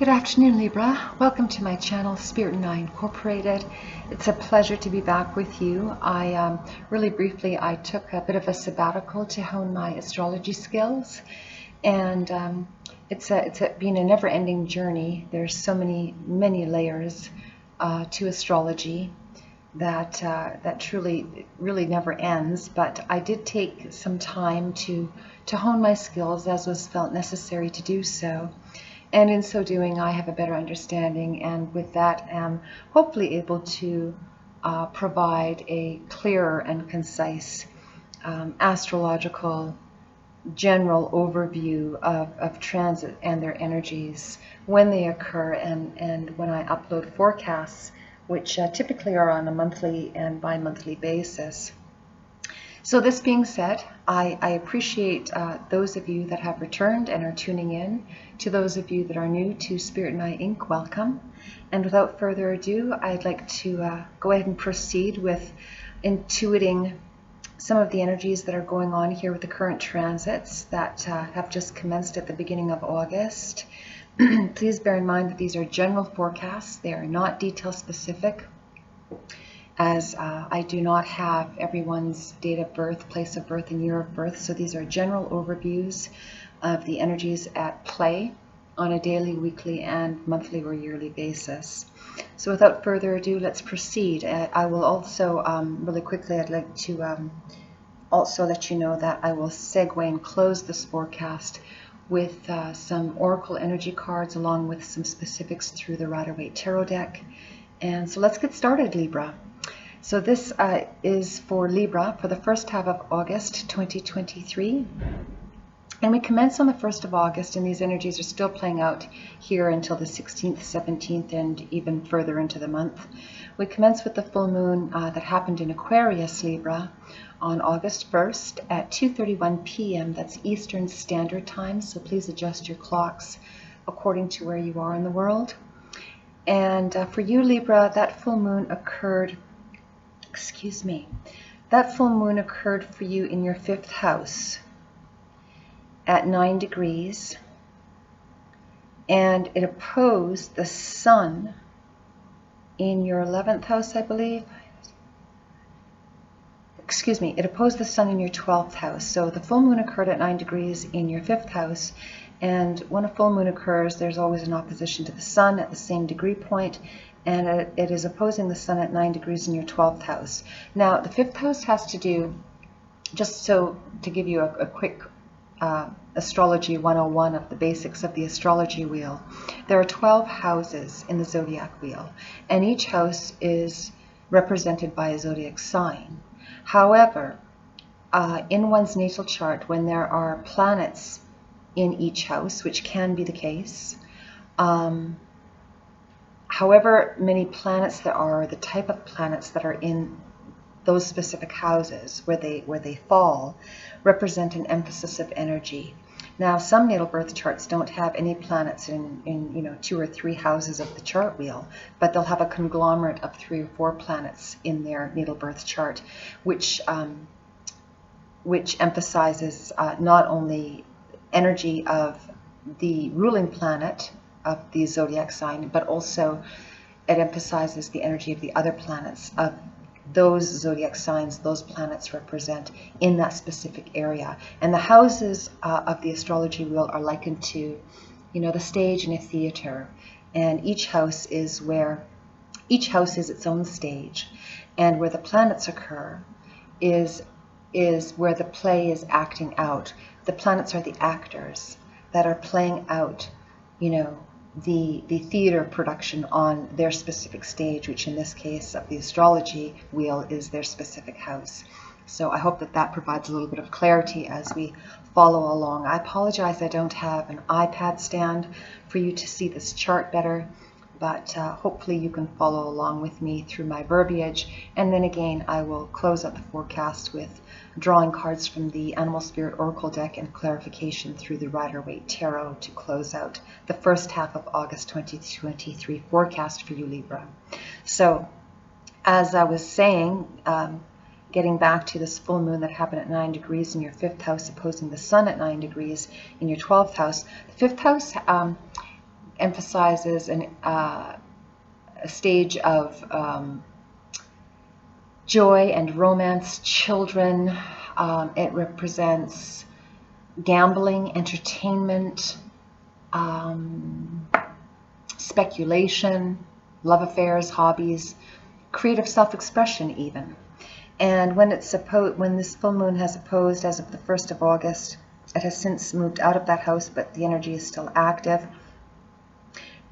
Good afternoon, Libra. Welcome to my channel, Spirit and I Incorporated. It's a pleasure to be back with you. Really briefly, I took a bit of a sabbatical to hone my astrology skills, and it's been a never-ending journey. There's so many layers to astrology that truly really never ends. But I did take some time to hone my skills as was felt necessary to do so. And in so doing, I have a better understanding, and with that, am hopefully able to provide a clearer and concise astrological general overview of transit and their energies when they occur, and when I upload forecasts, which typically are on a monthly and bi-monthly basis. So this being said, I appreciate those of you that have returned and are tuning in. To those of you that are new to Spirit and I Inc., welcome. And without further ado, I'd like to go ahead and proceed with intuiting some of the energies that are going on here with the current transits that have just commenced at the beginning of August. Please bear in mind that these are general forecasts. They are not detail specific, as I do not have everyone's date of birth, place of birth, and year of birth. So these are general overviews of the energies at play on a daily, weekly, and monthly or yearly basis. So without further ado, let's proceed. I will also, really quickly, I'd like to also let you know that I will segue and close this forecast with some oracle energy cards along with some specifics through the Rider-Waite Tarot deck. And so let's get started, Libra. So this is for Libra for the first half of August 2023. And we commence on the 1st of August, and these energies are still playing out here until the 16th, 17th, and even further into the month. We commence with the full moon that happened in Aquarius, Libra, on August 1st at 2:31 p.m. That's Eastern Standard Time, so please adjust your clocks according to where you are in the world. And for you, Libra, that full moon occurred that full moon occurred for you in your 5th house at 9 degrees, and it opposed the sun in your 11th house, I believe. It opposed the sun in your 12th house. So the full moon occurred at 9 degrees in your 5th house, and when a full moon occurs, there's always an opposition to the sun at the same degree point, and it is opposing the sun at 9 degrees in your 12th house. Now, the 5th house has to do, just so to give you a quick astrology 101 of the basics of the astrology wheel. There are 12 houses in the zodiac wheel, and each house is represented by a zodiac sign. However, in one's natal chart, when there are planets in each house, which can be the case, however many planets there are, the type of planets that are in those specific houses where they fall represent an emphasis of energy. Now, some natal birth charts don't have any planets in 2 or 3 houses of the chart wheel, but they'll have a conglomerate of 3 or 4 planets in their natal birth chart, which emphasizes not only energy of the ruling planet of the zodiac sign, but also it emphasizes the energy of the other planets of those zodiac signs those planets represent in that specific area. And the houses of the astrology wheel are likened to, the stage in a theater, and each house is its own stage, and where the planets occur is where the play is acting out. The planets are the actors that are playing out, the theater production on their specific stage, which in this case of the astrology wheel is their specific house. So I hope that provides a little bit of clarity as we follow along. I apologize I don't have an iPad stand for you to see this chart better, but hopefully you can follow along with me through my verbiage. And then again, I will close out the forecast with drawing cards from the Animal Spirit Oracle deck and clarification through the Rider-Waite Tarot to close out the first half of August 2023 forecast for you, Libra. So, as I was saying, getting back to this full moon that happened at 9 degrees in your 5th house opposing the sun at 9 degrees in your 12th house. The 5th house emphasizes a stage of joy and romance, children. It represents gambling, entertainment, speculation, love affairs, hobbies, creative self-expression even. And when this full moon has opposed as of the 1st of August, it has since moved out of that house, but the energy is still active.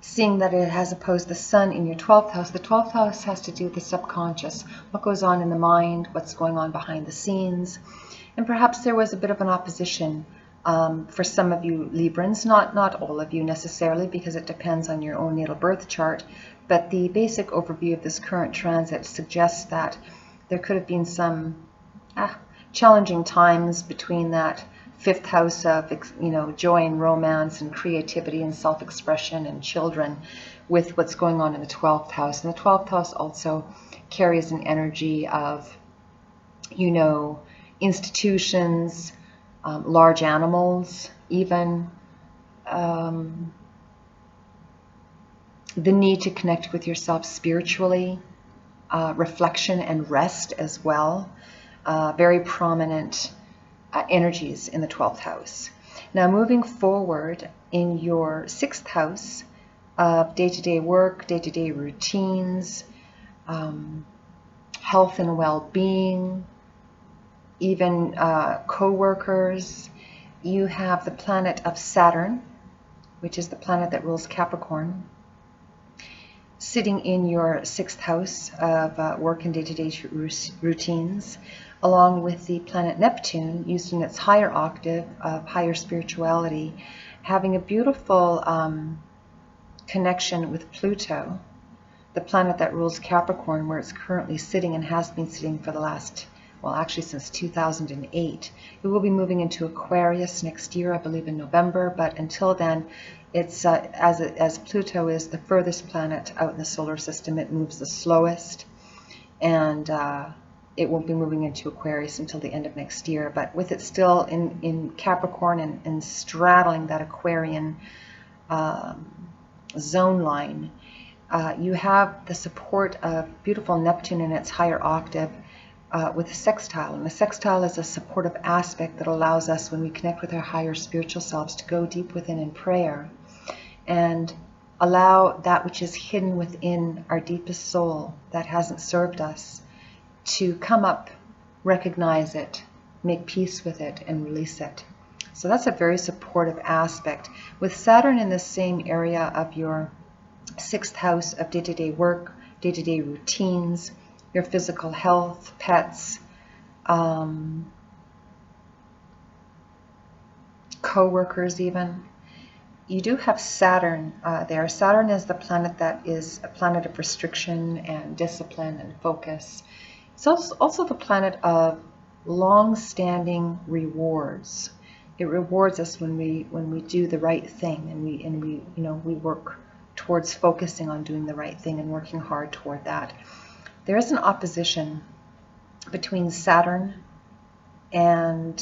Seeing that it has opposed the sun in your 12th house, the 12th house has to do with the subconscious, what goes on in the mind, what's going on behind the scenes. And perhaps there was a bit of an opposition for some of you Librans, not all of you necessarily, because it depends on your own natal birth chart. But the basic overview of this current transit suggests that there could have been some challenging times between that 5th house of joy and romance and creativity and self-expression and children with what's going on in the 12th house. And the 12th house also carries an energy of institutions, large animals, even the need to connect with yourself spiritually, reflection and rest as well. Very prominent energies in the 12th house. Now moving forward in your 6th house of day-to-day work, day-to-day routines, health and well-being, even co-workers, you have the planet of Saturn, which is the planet that rules Capricorn, sitting in your 6th house of work and day-to-day routines, along with the planet Neptune, used in its higher octave of higher spirituality, having a beautiful connection with Pluto, the planet that rules Capricorn, where it's currently sitting and has been sitting for the last, well, actually since 2008. It will be moving into Aquarius next year, I believe in November, but until then, it's as Pluto is the furthest planet out in the solar system, it moves the slowest, and it won't be moving into Aquarius until the end of next year. But with it still in Capricorn and straddling that Aquarian zone line, you have the support of beautiful Neptune in its higher octave with a sextile. And the sextile is a supportive aspect that allows us, when we connect with our higher spiritual selves, to go deep within in prayer and allow that which is hidden within our deepest soul that hasn't served us to come up, recognize it, make peace with it, and release it. So that's a very supportive aspect. With Saturn in the same area of your 6th house of day-to-day work, day-to-day routines, your physical health, pets, co-workers even, you do have Saturn there. Saturn is the planet that is a planet of restriction and discipline and focus. It's also the planet of long-standing rewards. It rewards us when we do the right thing, and we work towards focusing on doing the right thing and working hard toward that. There is an opposition between Saturn and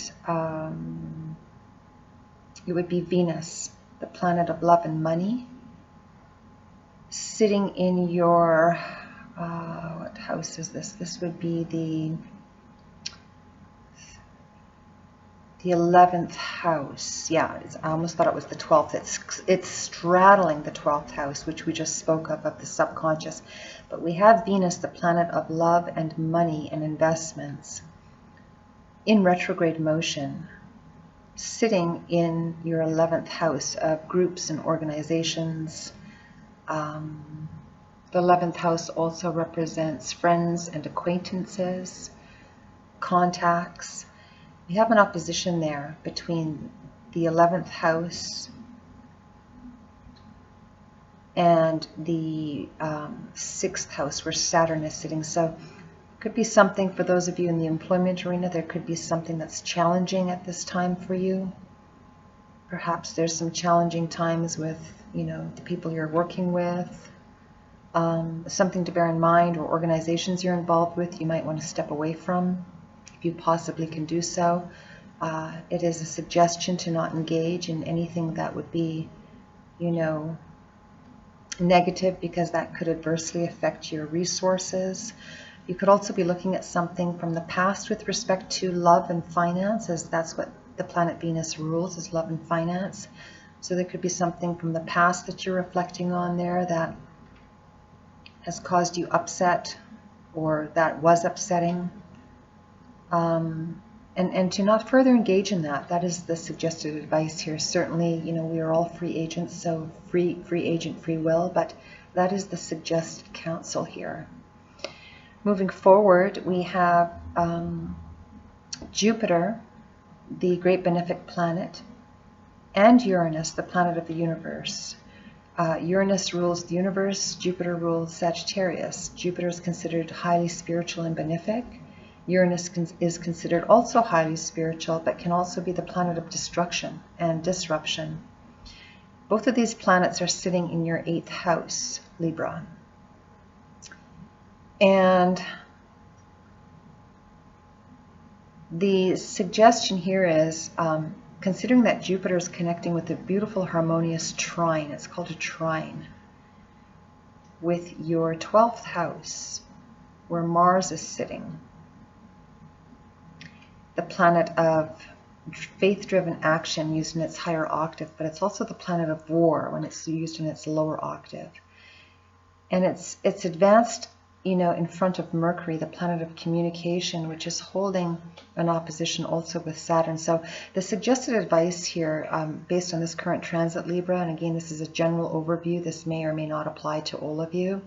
it would be Venus, the planet of love and money, sitting in your what house is this? This would be the 11th house. Yeah, I almost thought it was the 12th. It's straddling the 12th house, which we just spoke of the subconscious. But we have Venus, the planet of love and money and investments, in retrograde motion, sitting in your 11th house of groups and organizations. The 11th house also represents friends and acquaintances, contacts. We have an opposition there between the 11th house and the 6th house where Saturn is sitting. So it could be something for those of you in the employment arena. There could be something that's challenging at this time for you. Perhaps there's some challenging times with, the people you're working with. Something to bear in mind, or organizations you're involved with, you might want to step away from if you possibly can do so. It is a suggestion to not engage in anything that would be, negative because that could adversely affect your resources. You could also be looking at something from the past with respect to love and finance, as that's what the planet Venus rules, is love and finance. So there could be something from the past that you're reflecting on there that has caused you upset, or that was upsetting. And to not further engage in that. That is the suggested advice here. Certainly, we are all free agents, so free agent, free will, but that is the suggested counsel here. Moving forward, we have Jupiter, the great benefic planet, and Uranus, the planet of the universe. Uranus rules the universe, Jupiter rules Sagittarius. Jupiter is considered highly spiritual and benefic. Uranus is considered also highly spiritual, but can also be the planet of destruction and disruption. Both of these planets are sitting in your 8th house, Libra. And the suggestion here is, considering that Jupiter is connecting with a beautiful harmonious trine, it's called a trine, with your 12th house, where Mars is sitting, the planet of faith-driven action used in its higher octave, but it's also the planet of war when it's used in its lower octave. And it's advanced, in front of Mercury, the planet of communication, which is holding an opposition also with Saturn. So the suggested advice here, based on this current transit, Libra, and again, this is a general overview, this may or may not apply to all of you,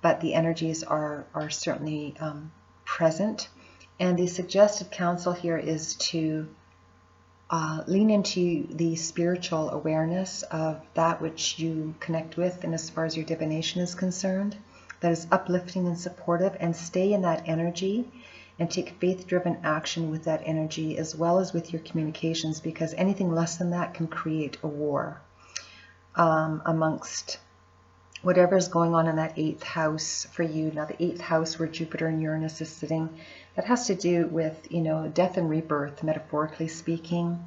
but the energies are certainly present. And the suggested counsel here is to lean into the spiritual awareness of that which you connect with, and as far as your divination is concerned, that is uplifting and supportive, and stay in that energy and take faith-driven action with that energy as well as with your communications, because anything less than that can create a war amongst whatever is going on in that 8th house for you. Now, the 8th house where Jupiter and Uranus is sitting, that has to do with, death and rebirth, metaphorically speaking.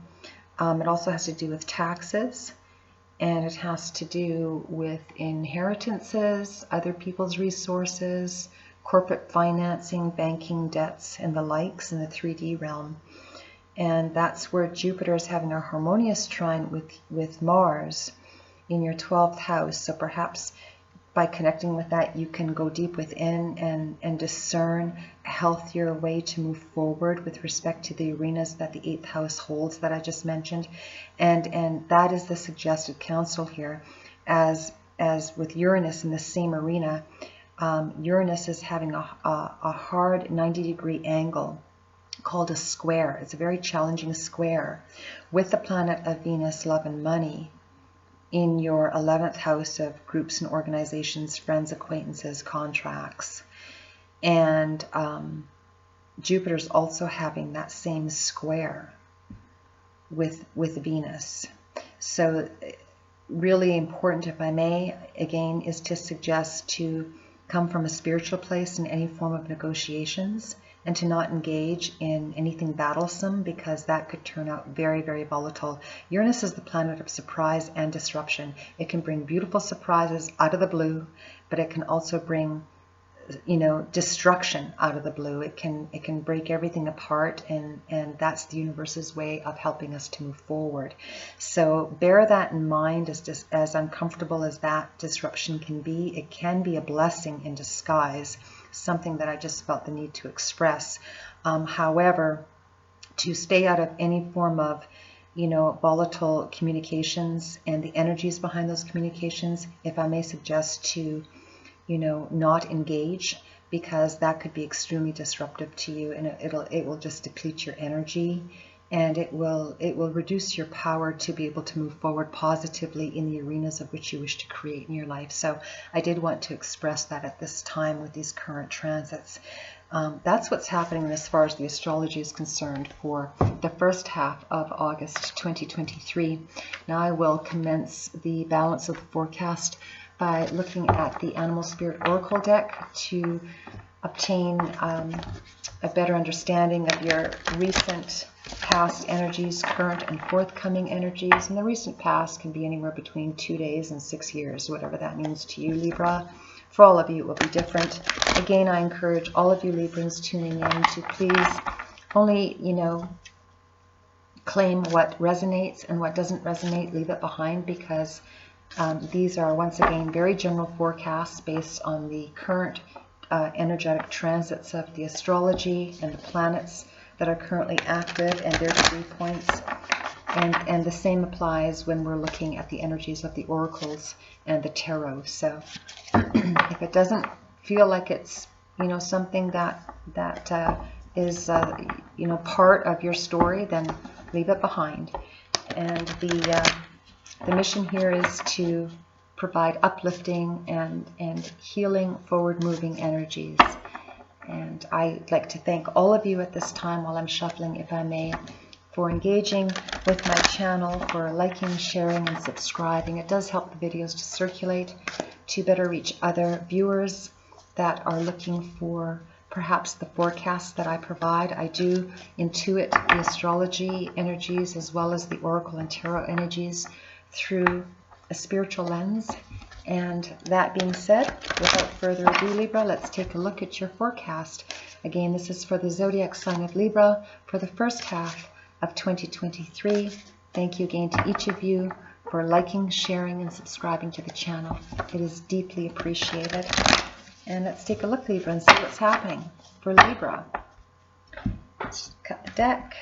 It also has to do with taxes, and it has to do with inheritances, other people's resources, corporate financing, banking, debts, and the likes in the 3D realm. And that's where Jupiter is having a harmonious trine with Mars in your 12th house. So perhaps by connecting with that, you can go deep within and discern a healthier way to move forward with respect to the arenas that the 8th house holds that I just mentioned. And that is the suggested counsel here. As with Uranus in the same arena, Uranus is having a hard 90-degree angle called a square. It's a very challenging square with the planet of Venus, love and money, in your 11th house of groups and organizations, friends, acquaintances, contracts. And Jupiter's also having that same square with Venus. So really important, if I may, again, is to suggest to come from a spiritual place in any form of negotiations, and to not engage in anything battlesome, because that could turn out very, very volatile. Uranus is the planet of surprise and disruption. It can bring beautiful surprises out of the blue, but it can also bring, destruction out of the blue. It can break everything apart, and that's the universe's way of helping us to move forward. So bear that in mind. As uncomfortable as that disruption can be, it can be a blessing in disguise, something that I just felt the need to express. However, to stay out of any form of volatile communications and the energies behind those communications, if I may suggest to not engage, because that could be extremely disruptive to you, and it will just deplete your energy, and it will reduce your power to be able to move forward positively in the arenas of which you wish to create in your life. So I did want to express that at this time with these current transits. That's what's happening as far as the astrology is concerned for the first half of August 2023. Now I will commence the balance of the forecast by looking at the Animal Spirit Oracle deck to obtain a better understanding of your recent past energies, current and forthcoming energies. And the recent past can be anywhere between 2 days and 6 years, whatever that means to you, Libra. For all of you, it will be different. Again, I encourage all of you Librans tuning in to please only, claim what resonates, and what doesn't resonate, leave it behind, because these are, once again, very general forecasts based on the current energetic transits of the astrology and the planets that are currently active and their degree points. And the same applies when we're looking at the energies of the oracles and the tarot. So if it doesn't feel like it's, something that is, part of your story, then leave it behind. And the mission here is to provide uplifting and healing, forward-moving energies. And I'd like to thank all of you at this time while I'm shuffling, if I may, for engaging with my channel, for liking, sharing, and subscribing. It does help the videos to circulate, to better reach other viewers that are looking for perhaps the forecasts that I provide. I do intuit the astrology energies as well as the oracle and tarot energies through a spiritual lens. And that being said, without further ado, Libra, let's take a look at your forecast. Again, this is for the zodiac sign of Libra for the first half of 2023. Thank you again to each of you for liking, sharing, and subscribing to the channel. It is deeply appreciated. And let's take a look, Libra, and see what's happening for Libra. Let's cut the deck.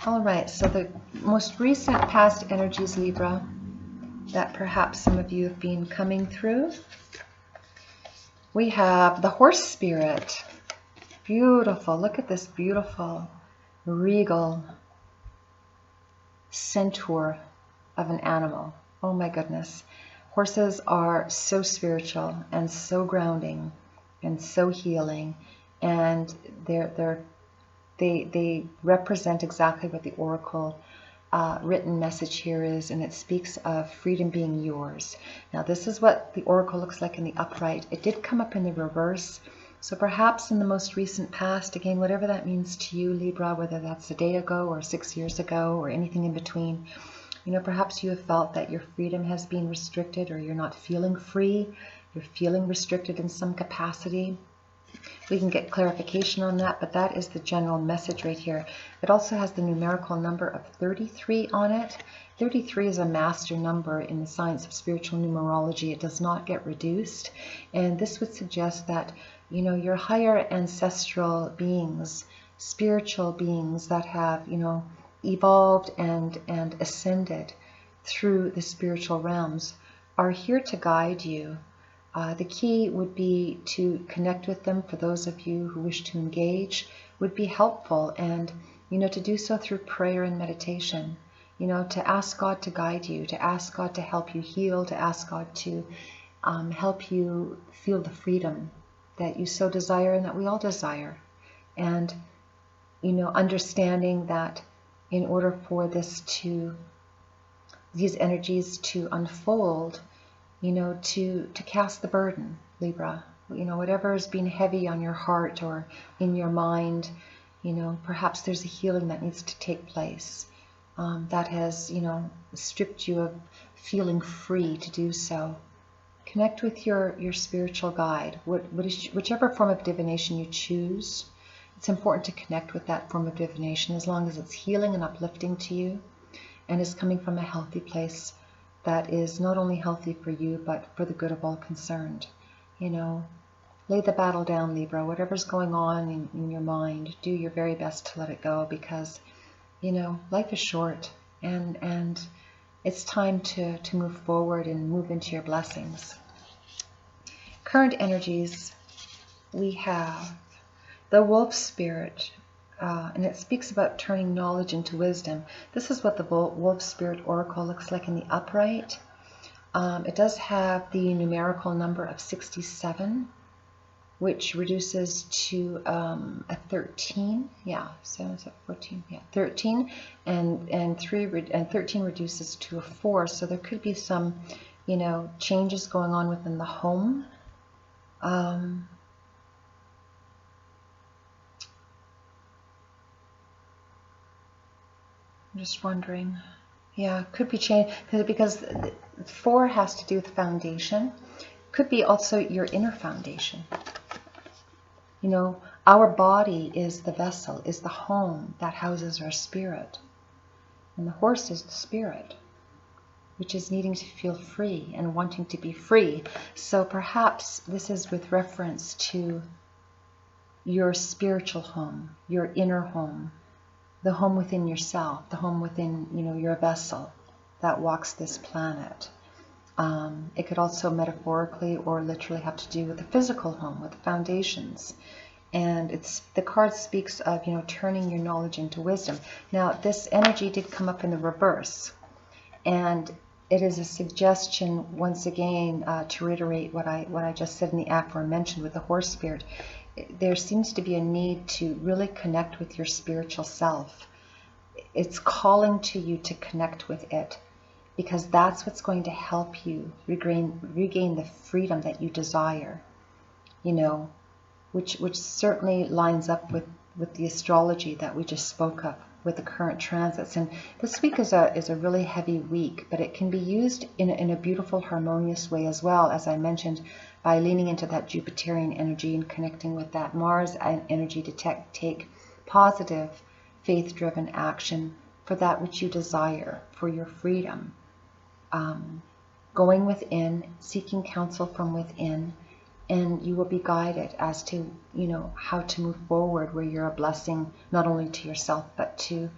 All right, so the most recent past energies, Libra, that perhaps some of you have been coming through. We have the horse spirit. Beautiful. Look at this beautiful, regal centaur of an animal. Oh my goodness. Horses are so spiritual and so grounding and so healing, and they represent exactly what the oracle written message here is, and it speaks of freedom being yours. Now, this is what the oracle looks like in the upright. It did come up in the reverse, so perhaps in the most recent past, again, whatever that means to you, Libra, whether that's a day ago or 6 years ago or anything in between, perhaps you have felt that your freedom has been restricted, or you're not feeling free, you're feeling restricted in some capacity. We can get clarification on that, but that is the general message right here. It also has the numerical number of 33 on it. 33 is a master number in the science of spiritual numerology. It does not get reduced. And this would suggest that, your higher ancestral beings, spiritual beings that have, evolved and ascended through the spiritual realms, are here to guide you. The key would be to connect with them. For those of you who wish to engage, would be helpful, and to do so through prayer and meditation. To ask God to guide you, to ask God to help you heal, to ask God to help you feel the freedom that you so desire and that we all desire. And understanding that in order for these energies to unfold, to cast the burden, Libra, whatever has been heavy on your heart or in your mind, perhaps there's a healing that needs to take place, that has, stripped you of feeling free to do so. Connect with your spiritual guide, whichever form of divination you choose. It's important to connect with that form of divination as long as it's healing and uplifting to you and is coming from a healthy place that is not only healthy for you, but for the good of all concerned. Lay the battle down, Libra. Whatever's going on in your mind, do your very best to let it go, because, life is short, and it's time to move forward and move into your blessings. Current energies, we have the wolf spirit, and it speaks about turning knowledge into wisdom. This is what the wolf spirit oracle looks like in the upright. It does have the numerical number of 67, which reduces to a 13. Yeah, 7 is 14. Yeah, 13, and 13 reduces to a 4. So there could be some, changes going on within the home. I'm just wondering. Yeah, could be change because 4 has to do with foundation. Could be also your inner foundation. You know, our body is the vessel, is the home that houses our spirit. And the horse is the spirit, which is needing to feel free and wanting to be free. So perhaps this is with reference to your spiritual home, your inner home, the home within yourself, the home within, you know, your vessel that walks this planet. It could also metaphorically or literally have to do with the physical home, with the foundations. And the card speaks of, you know, turning your knowledge into wisdom. Now, this energy did come up in the reverse, and it is a suggestion once again to reiterate what I just said in the aforementioned with the horse spirit. There seems to be a need to really connect with your spiritual self. It's calling to you to connect with it, because that's what's going to help you regain the freedom that you desire, you know, which certainly lines up with the astrology that we just spoke of with the current transits. And this week is a really heavy week, but it can be used in a beautiful, harmonious way as well, as I mentioned, by leaning into that Jupiterian energy and connecting with that Mars energy to take positive, faith-driven action for that which you desire, for your freedom. Going within, seeking counsel from within, and you will be guided as to, you know, how to move forward where you're a blessing not only to yourself but to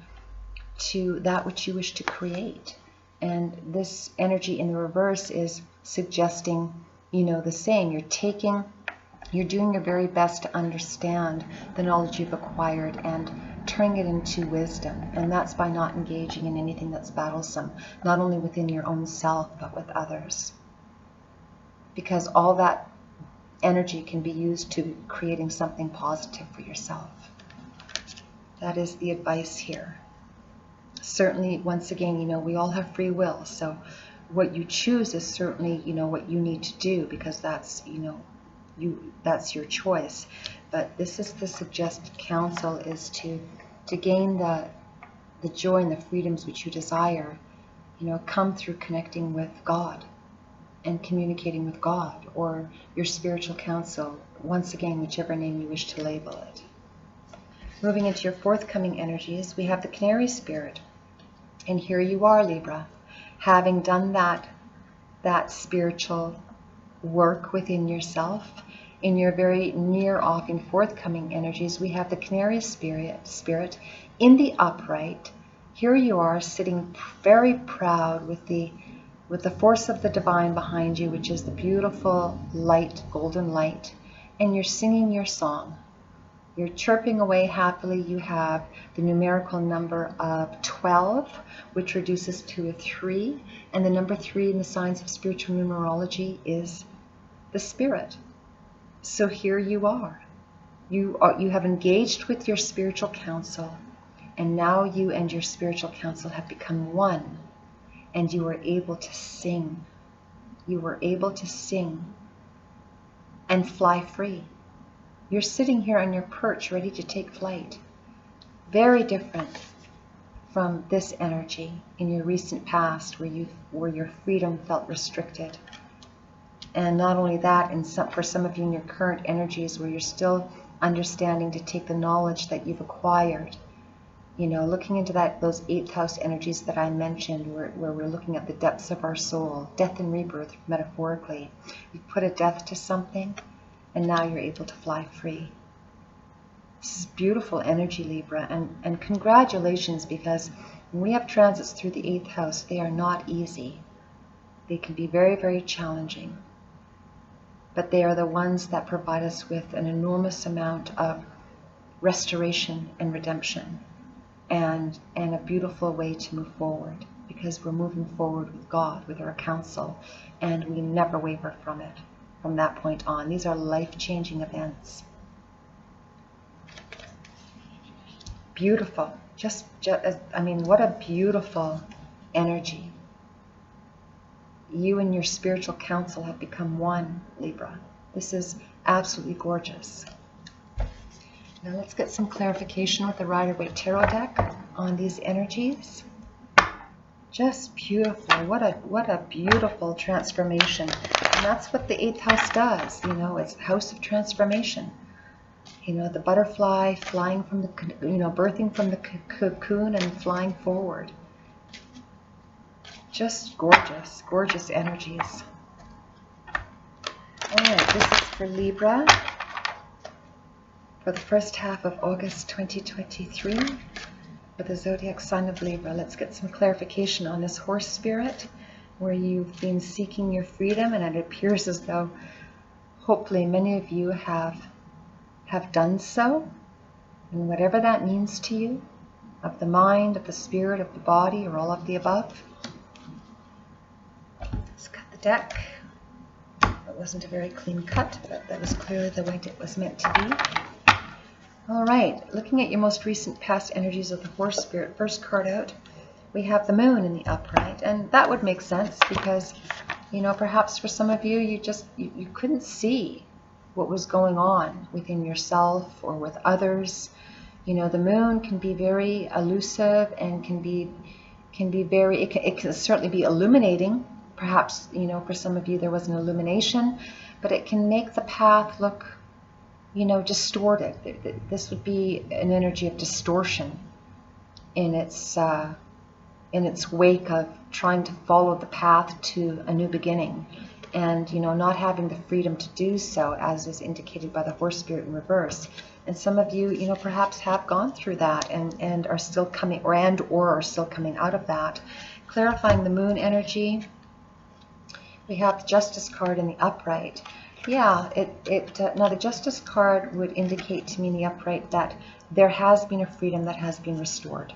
that which you wish to create. And this energy in the reverse is suggesting, you know, the same. You're doing your very best to understand the knowledge you've acquired and turning it into wisdom. And that's by not engaging in anything that's battlesome, not only within your own self but with others. Because all that energy can be used to creating something positive for yourself. That is the advice here. Certainly, once again, you know, we all have free will, so what you choose is certainly, you know, what you need to do, because that's, you know, that's your choice. But this is the suggested counsel, is to gain the joy and the freedoms which you desire, you know, come through connecting with God and communicating with God or your spiritual counsel, once again, whichever name you wish to label it. Moving into your forthcoming energies, we have the Canary Spirit. And here you are, Libra, having done that spiritual work within yourself. In your very near, often forthcoming energies, we have the Canary Spirit in the upright. Here you are, sitting very proud with the force of the divine behind you, which is the beautiful light, golden light, and you're singing your song. You're chirping away happily. You have the numerical number of 12, which reduces to a 3, and the number 3 in the signs of spiritual numerology is the Spirit. So here you are. You have engaged with your spiritual counsel, and now you and your spiritual counsel have become one. And you were able to sing. You were able to sing and fly free. You're sitting here on your perch, ready to take flight. Very different from this energy in your recent past, where your freedom felt restricted. And not only that, for some of you in your current energies, where you're still understanding to take the knowledge that you've acquired. You know, looking into those 8th house energies that I mentioned, where we're looking at the depths of our soul, death and rebirth, metaphorically. You put a death to something, and now you're able to fly free. This is beautiful energy, Libra, and congratulations, because when we have transits through the 8th house, they are not easy. They can be very, very challenging. But they are the ones that provide us with an enormous amount of restoration and redemption. And a beautiful way to move forward, because we're moving forward with God, with our counsel, and we never waver from it from that point on. These are life-changing events. Beautiful. I mean, what a beautiful energy. You and your spiritual counsel have become one, Libra. This is absolutely gorgeous. Now let's get some clarification with the Rider-Waite Tarot deck on these energies. Just beautiful. What a beautiful transformation. And that's what the 8th house does. You know, it's a house of transformation. You know, the butterfly flying from the, you know, birthing from the cocoon and flying forward. Just gorgeous, gorgeous energies. All right, this is for Libra for the first half of August 2023 for the zodiac sign of Libra. Let's get some clarification on this horse spirit where you've been seeking your freedom, and it appears as though hopefully many of you have done so, and whatever that means to you, of the mind, of the spirit, of the body, or all of the above. Let's cut the deck. It wasn't a very clean cut, but that was clearly the way it was meant to be. All right, looking at your most recent past energies of the horse spirit, first card out, we have the moon in the upright, and that would make sense because, you know, perhaps for some of you, you couldn't see what was going on within yourself or with others. You know, the moon can be very elusive and can be very, it can certainly be illuminating. Perhaps, you know, for some of you there was an illumination, but it can make the path look, you know, distorted. This would be an energy of distortion in its wake of trying to follow the path to a new beginning, and, you know, not having the freedom to do so, as is indicated by the horse spirit in reverse. And some of you, you know, perhaps have gone through that and are still coming, or are still coming out of that. Clarifying the moon energy, we have the Justice card in the upright. Yeah, now the Justice card would indicate to me in the upright that there has been a freedom that has been restored.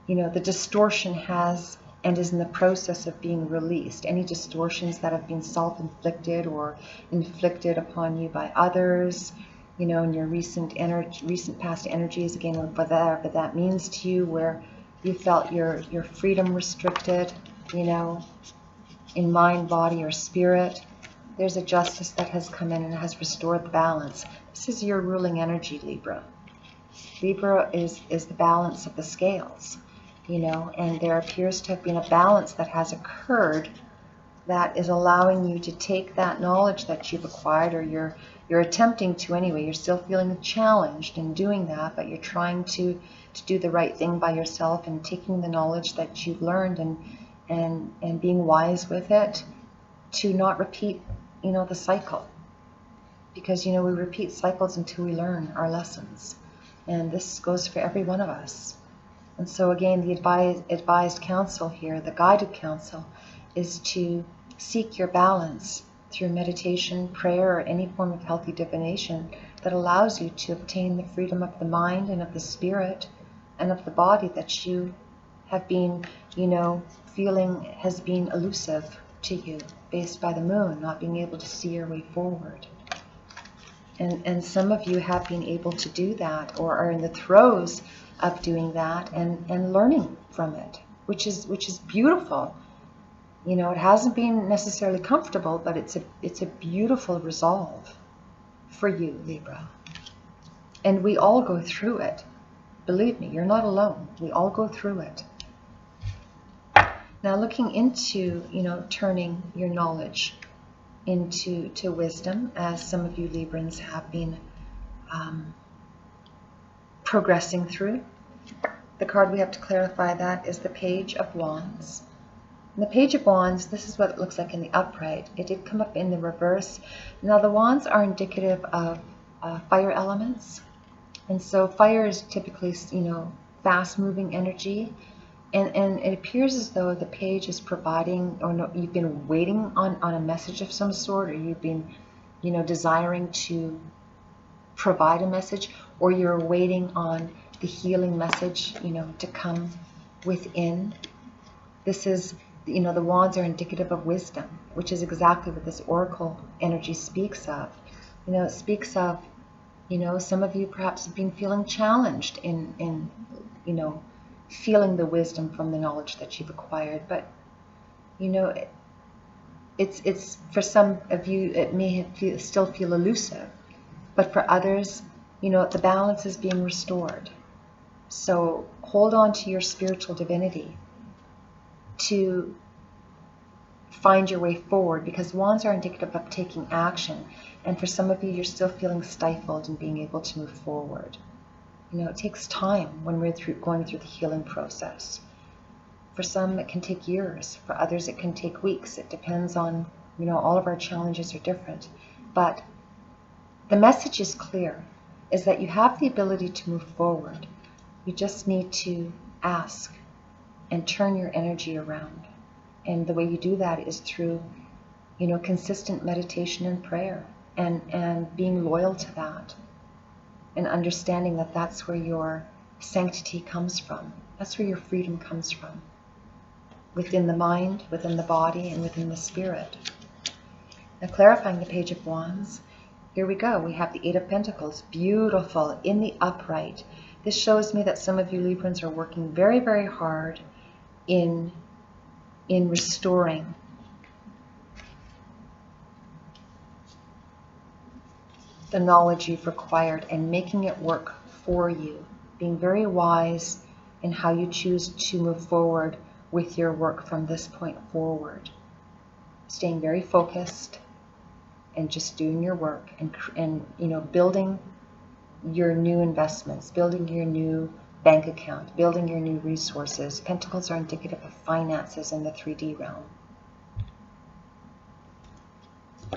You know, the distortion has and is in the process of being released. Any distortions that have been self-inflicted or inflicted upon you by others, you know, in your recent past energies, again, whatever that means to you, where you felt your freedom restricted, you know, in mind, body, or spirit. There's a justice that has come in and has restored the balance. This is your ruling energy, Libra. Libra is the balance of the scales, you know, and there appears to have been a balance that has occurred that is allowing you to take that knowledge that you've acquired, or you're attempting to anyway. You're still feeling challenged in doing that, but you're trying to do the right thing by yourself and taking the knowledge that you've learned and being wise with it to not repeat, you know, the cycle. Because, you know, we repeat cycles until we learn our lessons. And this goes for every one of us. And so again, the advised counsel here, the guided counsel, is to seek your balance through meditation, prayer, or any form of healthy divination that allows you to obtain the freedom of the mind and of the spirit and of the body that you have been, you know, feeling has been elusive to you, based by the moon, not being able to see your way forward. And some of you have been able to do that, or are in the throes of doing that and learning from it, which is beautiful. You know, it hasn't been necessarily comfortable, but it's a beautiful resolve for you, Libra. And we all go through it. Believe me, you're not alone. We all go through it. Now, looking into, you know, turning your knowledge into wisdom, as some of you Librans have been progressing through. The card we have to clarify that is the Page of Wands. And the Page of Wands, this is what it looks like in the upright. It did come up in the reverse. Now, the wands are indicative of fire elements. And so fire is typically, you know, fast-moving energy. And it appears as though the page is providing, or no, you've been waiting on a message of some sort, or you've been, you know, desiring to provide a message, or you're waiting on the healing message, you know, to come within. This is, you know, the wands are indicative of wisdom, which is exactly what this oracle energy speaks of. You know, it speaks of, you know, some of you perhaps have been feeling challenged in you know, feeling the wisdom from the knowledge that you've acquired, but, you know, it's for some of you it may still feel elusive, but for others, you know, the balance is being restored. So hold on to your spiritual divinity. to find your way forward, because wands are indicative of taking action. And for some of you, you're still feeling stifled in being able to move forward. You know, it takes time when we're going through the healing process. For some, it can take years. For others, it can take weeks. It depends on, you know, all of our challenges are different. But the message is clear, is that you have the ability to move forward. You just need to ask and turn your energy around. And the way you do that is through, you know, consistent meditation and prayer, and being loyal to that, and understanding that that's where your sanctity comes from. That's where your freedom comes from. Within the mind, within the body, and within the spirit. Now, clarifying the Page of Wands, here we go. We have the Eight of Pentacles, beautiful, in the upright. This shows me that some of you Librans are working very, very hard in restoring the knowledge you've acquired and making it work for you. Being very wise in how you choose to move forward with your work from this point forward. Staying very focused and just doing your work, and you know, building your new investments, building your new bank account, building your new resources. Pentacles are indicative of finances in the 3D realm.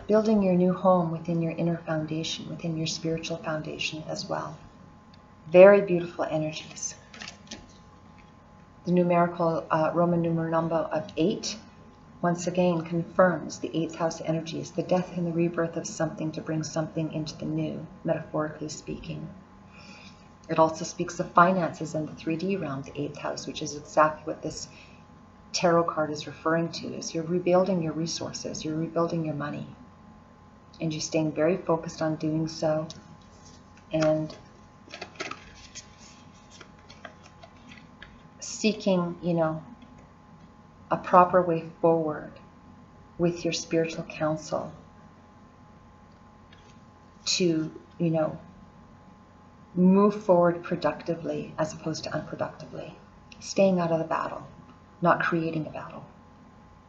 Building your new home within your inner foundation, within your spiritual foundation as well. Very beautiful energies. The numerical Roman numeral number of 8 once again confirms the 8th house energies, the death and the rebirth of something to bring something into the new, metaphorically speaking. It also speaks of finances in the 3D realm, the 8th house, which is exactly what this tarot card is referring to, is you're rebuilding your resources, you're rebuilding your money, and you're staying very focused on doing so, and seeking, you know, a proper way forward with your spiritual counsel to, you know, move forward productively as opposed to unproductively. Staying out of the battle, not creating a battle,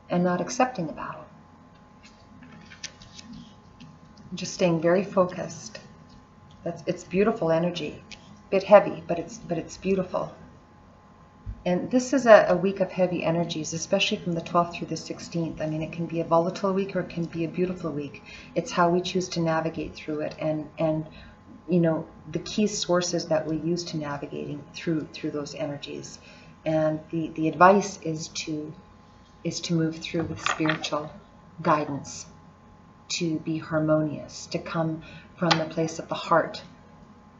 and not accepting a battle. Just staying very focused. It's beautiful energy. Bit heavy, but it's beautiful. And this is a week of heavy energies, especially from the 12th through the 16th. I mean, it can be a volatile week or it can be a beautiful week. It's how we choose to navigate through it, and you know, the key sources that we use to navigating through those energies. And the advice is to move through with spiritual guidance, to be harmonious, to come from the place of the heart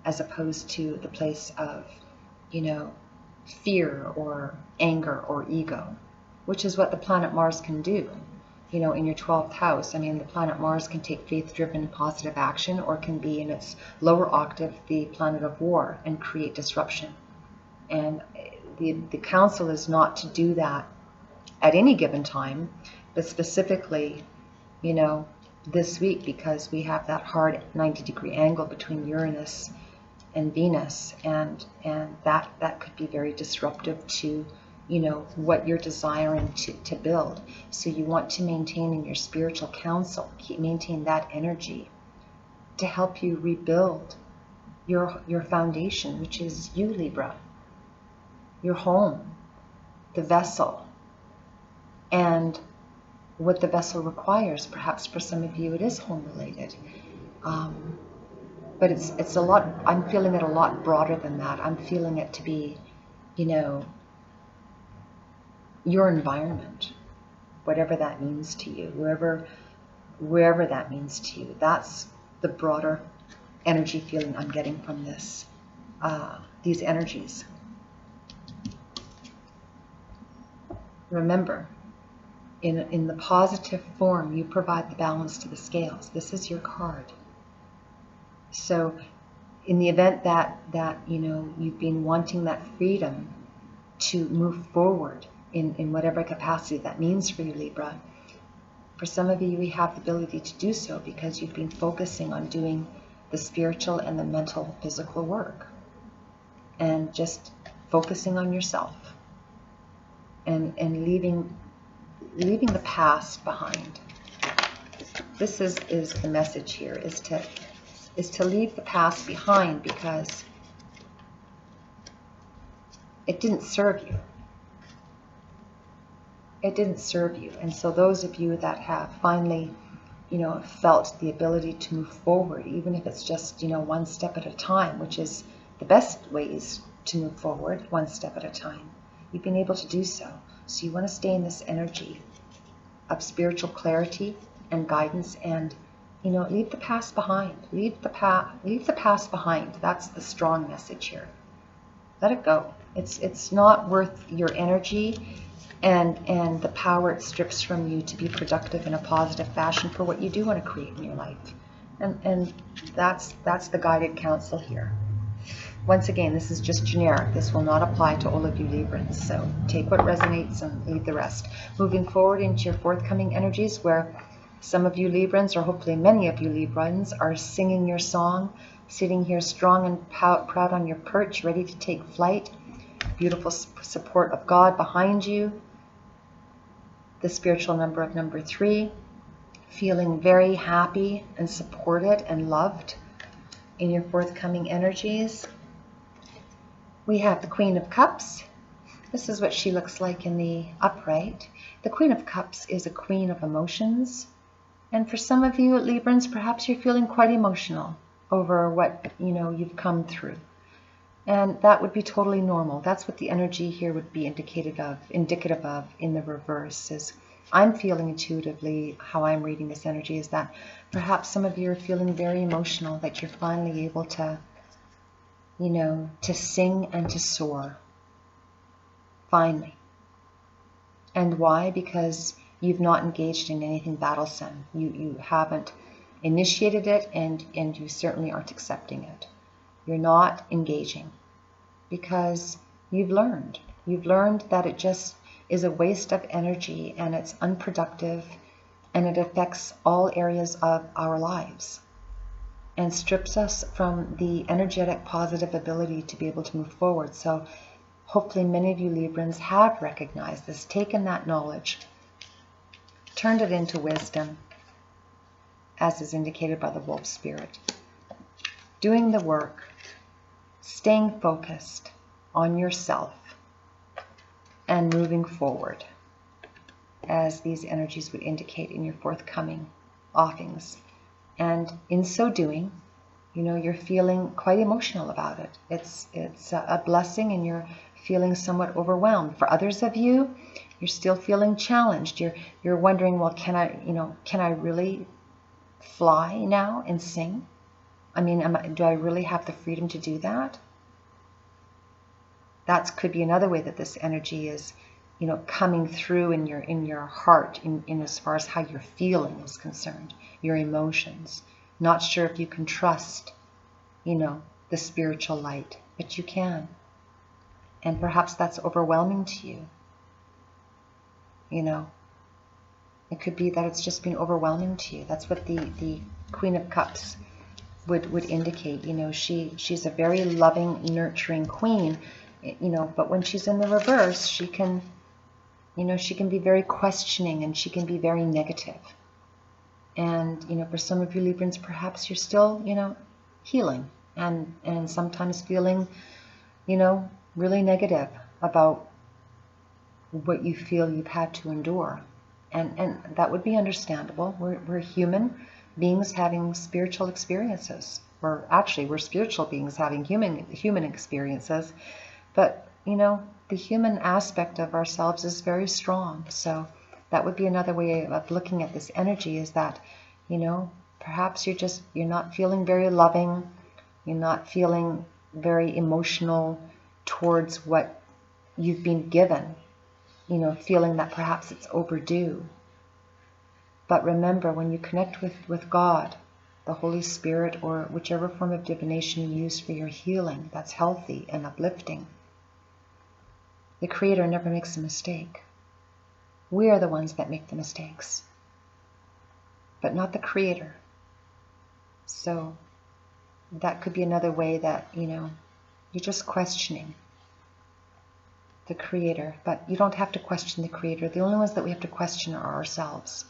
as opposed to the place of, you know, fear or anger or ego, which is what the planet Mars can do. You know, in your 12th house, I mean, the planet Mars can take faith-driven positive action, or can be in its lower octave, the planet of war, and create disruption. And the counsel is not to do that at any given time, but specifically, you know, this week, because we have that hard 90-degree angle between Uranus and Venus, and that could be very disruptive to, you know, what you're desiring to build. So you want to maintain in your spiritual counsel, maintain that energy to help you rebuild your foundation, which is you, Libra, your home, the vessel, and what the vessel requires. Perhaps for some of you it is home related. But it's a lot, I'm feeling it a lot broader than that. I'm feeling it to be, you know, your environment, whatever that means to you, wherever that means to you. That's the broader energy feeling I'm getting from this, these energies. Remember, in the positive form, you provide the balance to the scales. This is your card. So in the event that you know, you've been wanting that freedom to move forward in whatever capacity that means for you, Libra, for some of you, we have the ability to do so because you've been focusing on doing the spiritual and the mental, physical work, and just focusing on yourself. and leaving the past behind. This is the message here, is to leave the past behind, because it didn't serve you. It didn't serve you. And so those of you that have finally, felt the ability to move forward, even if it's just, one step at a time, which is the best ways to move forward, one step at a time, you've been able to do so. So you want to stay in this energy of spiritual clarity and guidance, and leave the past behind. Leave the past behind. That's the strong message here. Let it go. It's not worth your energy and the power it strips from you to be productive in a positive fashion for what you do want to create in your life. And that's the guided counsel here. Once again, this is just generic. This will not apply to all of you Librans. So take what resonates and leave the rest. Moving forward into your forthcoming energies, where some of you Librans, or hopefully many of you Librans, are singing your song, sitting here strong and proud on your perch, ready to take flight. Beautiful support of God behind you. The spiritual number of number 3. Feeling very happy and supported and loved in your forthcoming energies. We have the Queen of Cups. This is what she looks like in the upright. The Queen of Cups is a queen of emotions. And for some of you Librans, perhaps you're feeling quite emotional over what, you've come through. And that would be totally normal. That's what the energy here would be indicative of in the reverse. Is I'm feeling intuitively, how I'm reading this energy, is that perhaps some of you are feeling very emotional, that you're finally able to, to sing and to soar. Finally. And why? Because you've not engaged in anything battlesome. You haven't initiated it, and you certainly aren't accepting it. You're not engaging because you've learned. You've learned that it just is a waste of energy, and it's unproductive, and it affects all areas of our lives and strips us from the energetic positive ability to be able to move forward. So hopefully many of you Librans have recognized this, taken that knowledge, turned it into wisdom, as is indicated by the wolf spirit. Doing the work, staying focused on yourself, and moving forward, as these energies would indicate in your forthcoming offings. And in so doing, you're feeling quite emotional about it. It's a blessing, and you're feeling somewhat overwhelmed. For others of you, you're still feeling challenged. You're wondering, well, can I really fly now and sing? I mean, do I really have the freedom to do that? That could be another way that this energy is, coming through in your heart, in as far as how you're feeling is concerned, your emotions. Not sure if you can trust, the spiritual light, but you can. And perhaps that's overwhelming to you. It could be that it's just been overwhelming to you. That's what the Queen of Cups would indicate. She's a very loving, nurturing queen, but when she's in the reverse, she can be very questioning, and she can be very negative. And, for some of you Librans, perhaps you're still, healing and sometimes feeling, really negative about what you feel you've had to endure. And that would be understandable. We're human beings having spiritual experiences. We're spiritual beings having human experiences. But, the human aspect of ourselves is very strong. So that would be another way of looking at this energy, is that, perhaps you're not feeling very loving. You're not feeling very emotional towards what you've been given, feeling that perhaps it's overdue. But remember, when you connect with God, the Holy Spirit, or whichever form of divination you use for your healing that's healthy and uplifting, the Creator never makes a mistake. We are the ones that make the mistakes, but not the Creator. So that could be another way that, you're just questioning. the Creator. But you don't have to question the Creator. The only ones that we have to question are ourselves.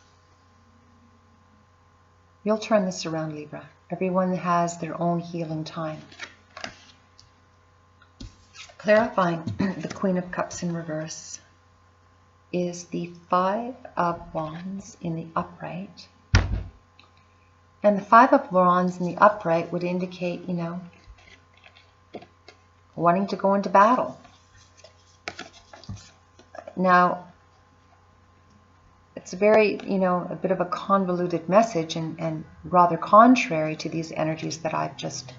You'll turn this around, Libra. Everyone has their own healing time. Clarifying the Queen of Cups in reverse is the Five of Wands in the upright. And the Five of Wands in the upright would indicate, you know, wanting to go into battle. Now, it's very, you know, a bit of a convoluted message and rather contrary to these energies that I've just,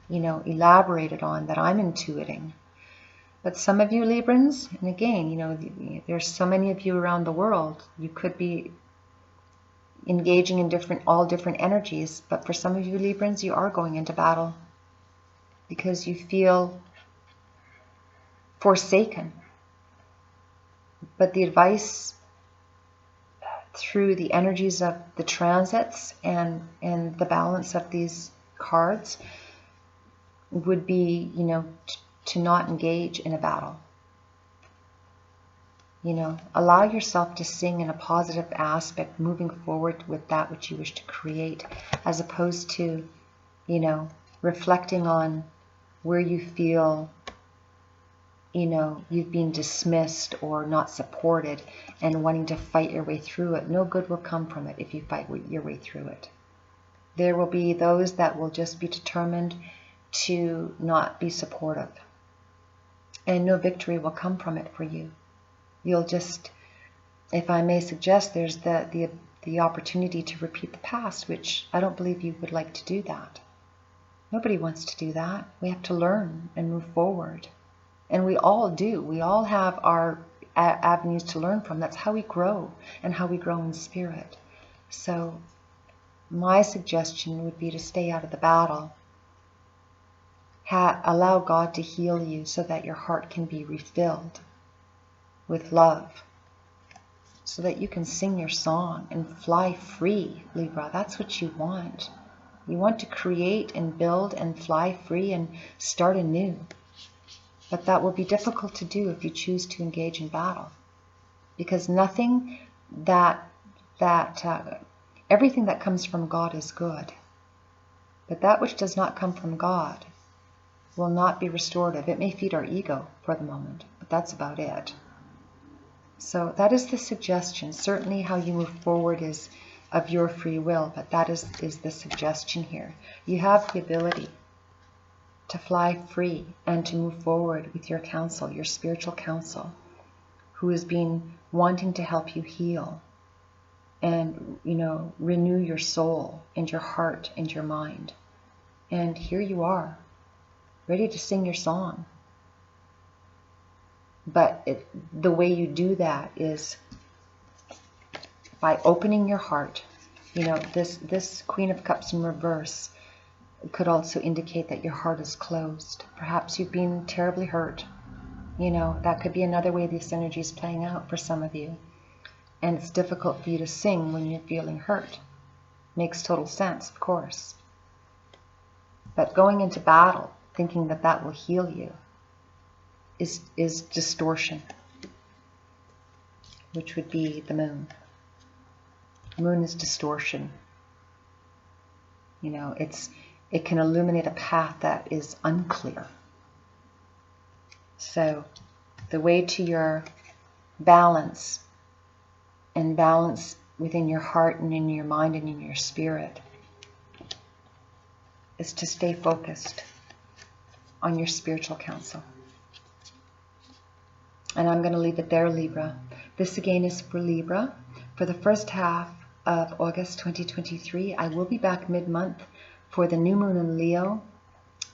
you know, elaborated on, that I'm intuiting. But some of you Librans, and again, you know, there's so many of you around the world, you could be engaging in all different energies, but for some of you Librans, you are going into battle because you feel forsaken. But the advice through the energies of the transits and the balance of these cards would be, you know, to not engage in a battle. You know, allow yourself to sing in a positive aspect, moving forward with that which you wish to create, as opposed to, you know, reflecting on where you feel, you know, you've been dismissed or not supported and wanting to fight your way through it. No good will come from it if you fight your way through it. There will be those that will just be determined to not be supportive. And no victory will come from it for you. You'll just, if I may suggest, there's the opportunity to repeat the past, which I don't believe you would like to do that. Nobody wants to do that. We have to learn and move forward. And we all do. We all have our avenues to learn from. That's how we grow and how we grow in spirit. So my suggestion would be to stay out of the battle. Allow God to heal you so that your heart can be refilled with love, so that you can sing your song and fly free, Libra. That's what you want. You want to create and build and fly free and start anew. But that will be difficult to do if you choose to engage in battle, because nothing everything that comes from God is good. But that which does not come from God will not be restorative. It may feed our ego for the moment, but that's about it. So that is the suggestion. Certainly how you move forward is of your free will, but that is the suggestion here. You have the ability to fly free and to move forward with your counsel, your spiritual counsel, who has been wanting to help you heal and, you know, renew your soul and your heart and your mind. And here you are, ready to sing your song. But the way you do that is by opening your heart. You know, this Queen of Cups in reverse could also indicate that your heart is closed. Perhaps you've been terribly hurt. You know, that could be another way this energy is playing out for some of you. And it's difficult for you to sing when you're feeling hurt. Makes total sense, of course. But going into battle, thinking that that will heal you, is distortion, which would be the moon. The moon is distortion. You know, it can illuminate a path that is unclear. So the way to your balance, and balance within your heart and in your mind and in your spirit, is to stay focused on your spiritual counsel. And I'm going to leave it there, Libra. This again is for Libra. For the first half of August 2023, I will be back mid-month for the new moon in Leo,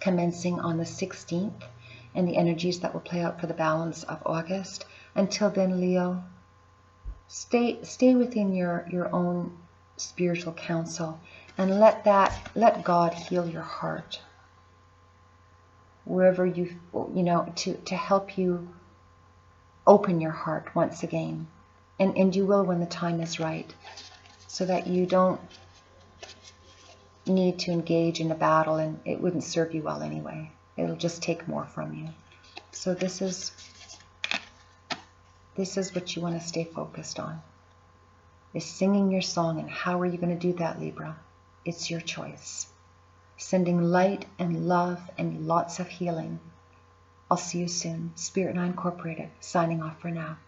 commencing on the 16th, and the energies that will play out for the balance of August. Until then, Leo, stay within your own spiritual counsel, and let God heal your heart. Wherever you know, to help you open your heart once again. And you will when the time is right, so that you don't need to engage in a battle, and it wouldn't serve you well anyway. It'll just take more from you. So this is This is what you want to stay focused on, is singing your song. And how are you going to do that, Libra? It's your choice. Sending light and love and lots of healing. I'll see you soon. Spirit and I Incorporated, signing off for now.